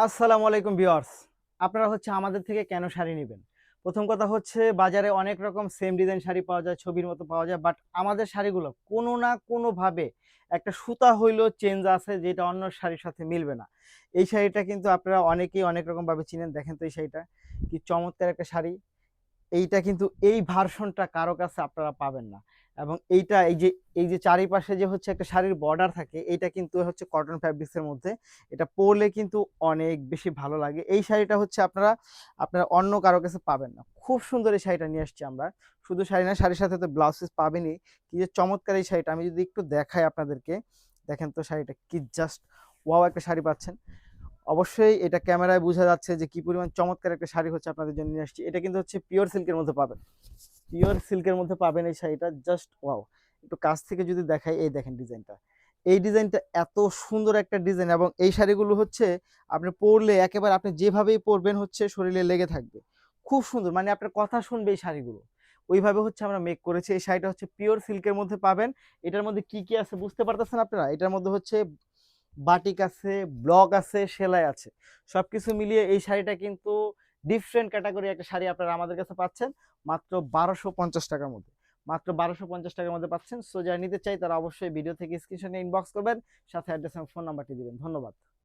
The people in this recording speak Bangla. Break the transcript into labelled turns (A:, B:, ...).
A: আসসালামু আলাইকুম ভিউয়ার্স। আপনারা আমাদের থেকে কেন শাড়ি নিবেন? প্রথম কথা বাজারে অনেক রকম সেম ডিজাইন শাড়ি পাওয়া যায়, ছবির মতো পাওয়া যায়। বাট আমাদের শাড়িগুলো কোনো না কোনোভাবে একটা সুতা হইলেও চেঞ্জ আছে যেটা অন্য শাড়ির সাথে মিলবে না। এই শাড়িটা কিন্তু আপনারা অনেকেই অনেক রকমভাবে চিনেন। দেখেন তো এই শাড়িটা কি চমৎকার একটা শাড়ি। এইটা কিন্তু এই ভার্সনটা কারো কাছে আপনারা পাবেন না। এবং এইটা এই যে চারিপাশে যে একটা শাড়ির বর্ডার থাকে, এইটা কিন্তু কটন ফ্যাব্রিক্স এর মধ্যে। এটা পরলে কিন্তু অনেক বেশি ভালো লাগে। এই শাড়িটা আপনারা অন্য কারো কাছে পাবেন না। খুব সুন্দর এই শাড়িটা নিয়ে আসছি আমরা। শুধু শাড়ি না, শাড়ির সাথে তো ব্লাউজ পিস পাবেনই। কি যে চমৎকার এই শাড়িটা, আমি যদি একটু দেখাই আপনাদেরকে, দেখেন তো শাড়িটা কি জাস্ট ওয়াও একটা শাড়ি পাচ্ছেন। অবশ্যই এটা ক্যামেরায় বোঝা যাচ্ছে যে কি পরিমাণ চমৎকার একটা শাড়ি আপনাদের জন্য নিয়ে আসছি। এটা কিন্তু পিওর সিল্কের মধ্যে পাবেন। পিওর সিল্কের মধ্যে পাবেন এই শাড়িটা, জাস্ট ওয়াও। একটু কাছ থেকে যদি দেখাই, এই দেখেন ডিজাইনটা। এই ডিজাইনটা এত সুন্দর একটা ডিজাইন, এবং এই শাড়িগুলো আপনি পরলে একেবারে আপনি যেভাবেই পরবেন শরীরে লেগে থাকবে। খুব সুন্দর, মানে আপনার কথা শুনবে এই শাড়িগুলো। ওইভাবে আমরা মেক করেছি। এই শাড়িটা পিওর সিল্কের মধ্যে পাবেন। এটার মধ্যে কি কি আছে বুঝতে পারতেছেন আপনারা? এটার মধ্যে বাটিক আছে, ব্লক আছে, সেলাই আছে। সবকিছু মিলিয়ে এই শাড়িটা কিন্তু ডিফারেন্ট ক্যাটাগরি একটা শাড়ি আপনারা আমাদের কাছে পাচ্ছেন মাত্র 1250 টাকার মধ্যে। মাত্র 1250 টাকার মধ্যে পাচ্ছেন। সো যারা নিতে চাই তারা অবশ্যই ভিডিও থেকে স্ক্রিনশট নিয়ে ইনবক্স করবেন, সাথে অ্যাড্রেস এবং ফোন নাম্বারটি দিবেন। ধন্যবাদ।